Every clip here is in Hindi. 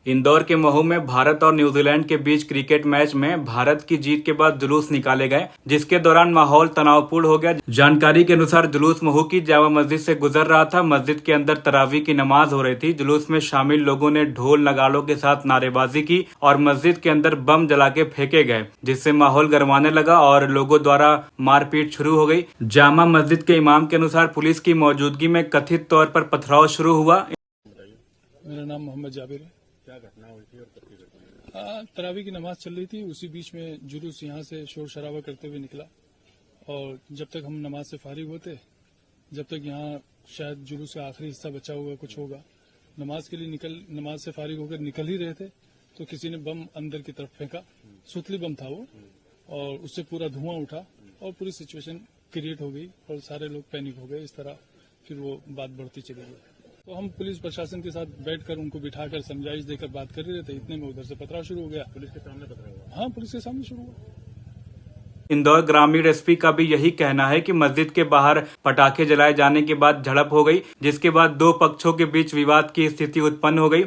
इंदौर के महू में भारत और न्यूजीलैंड के बीच क्रिकेट मैच में भारत की जीत के बाद जुलूस निकाले गए, जिसके दौरान माहौल तनावपूर्ण हो गया। जानकारी के अनुसार जुलूस महू की जामा मस्जिद से गुजर रहा था। मस्जिद के अंदर तरावी की नमाज हो रही थी। जुलूस में शामिल लोगों ने ढोल नगाड़ों के साथ नारेबाजी की और मस्जिद के अंदर बम जला के फेंके गए, जिससे माहौल गरमाने लगा और लोगों द्वारा मारपीट शुरू हो गई। जामा मस्जिद के इमाम के अनुसार पुलिस की मौजूदगी में कथित तौर पर पथराव शुरू हुआ। मेरा नाम मोहम्मद जाबिर है। क्या घटना हुई थी और कब की घटना है? तरावी की नमाज चल रही थी, उसी बीच में जुलूस यहाँ से शोर शराबा करते हुए निकला और जब तक हम नमाज से फारिग होते, जब तक यहाँ शायद जुलूस का आखिरी हिस्सा बचा हुआ कुछ होगा, नमाज के लिए नमाज से फारिग होकर निकल ही रहे थे तो किसी ने बम अंदर की तरफ फेंका। सुतली बम था वो और उससे पूरा धुआं उठा और पूरी सिचुएशन क्रिएट हो गई और सारे लोग पैनिक हो गए। इस तरह फिर वो बात बढ़ती चली गई। तो हम पुलिस प्रशासन के साथ बैठकर उनको बिठाकर समझाइश देकर बात कर रहे थे, इतने में उधर से पथराव शुरू हो गया। पुलिस के सामने पथराव हुआ? हाँ, पुलिस के सामने शुरू हुआ। इंदौर ग्रामीण एसपी का भी यही कहना है कि मस्जिद के बाहर पटाखे जलाए जाने के बाद झड़प हो गई, जिसके बाद दो पक्षों के बीच विवाद की स्थिति उत्पन्न हो गई।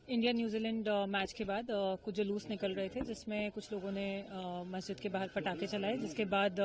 इंडिया न्यूजीलैंड मैच के बाद कुछ जुलूस निकल रहे थे, जिसमें कुछ लोगों ने मस्जिद के बाहर पटाखे चलाए, जिसके बाद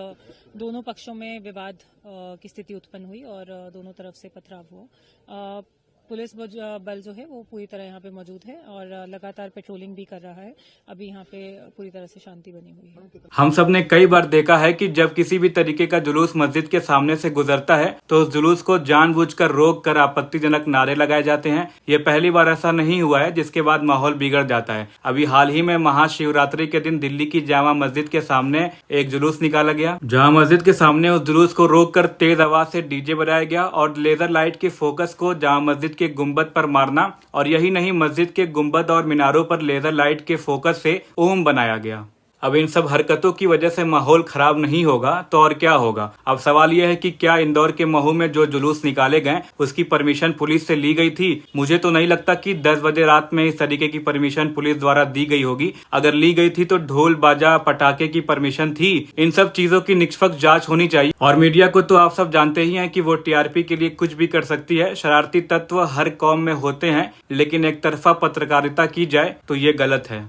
दोनों पक्षों में विवाद की स्थिति उत्पन्न हुई और दोनों तरफ से पथराव हुआ। पुलिस बल जो है वो पूरी तरह यहाँ पे मौजूद है और लगातार पेट्रोलिंग भी कर रहा है। अभी यहाँ पे पूरी तरह से शांति बनी हुई है। हम सब ने कई बार देखा है कि जब किसी भी तरीके का जुलूस मस्जिद के सामने से गुजरता है तो उस जुलूस को जानबूझकर रोक कर आपत्तिजनक नारे लगाए जाते हैं। ये पहली बार ऐसा नहीं हुआ है, जिसके बाद माहौल बिगड़ जाता है। अभी हाल ही में महाशिवरात्रि के दिन दिल्ली की जामा मस्जिद के सामने एक जुलूस निकाला गया। जामा मस्जिद के सामने उस जुलूस को रोक कर तेज आवाज से डीजे बजाया गया और लेजर लाइट के फोकस को जामा मस्जिद के गुंबद पर मारना, और यही नहीं, मस्जिद के गुंबद और मीनारों पर लेजर लाइट के फोकस से ओम बनाया गया। अब इन सब हरकतों की वजह से माहौल खराब नहीं होगा तो और क्या होगा। अब सवाल यह है कि क्या इंदौर के महू में जो जुलूस निकाले गए उसकी परमिशन पुलिस से ली गई थी? मुझे तो नहीं लगता कि 10 बजे रात में इस तरीके की परमिशन पुलिस द्वारा दी गई होगी। अगर ली गई थी तो ढोल बाजा पटाखे की परमिशन थी। इन सब चीजों की निष्पक्ष जांच होनी चाहिए। और मीडिया को तो आप सब जानते ही हैं कि वो टीआरपी के लिए कुछ भी कर सकती है। शरारती तत्व हर कौम में होते हैं, लेकिन एक तरफा पत्रकारिता की जाए तो ये गलत है।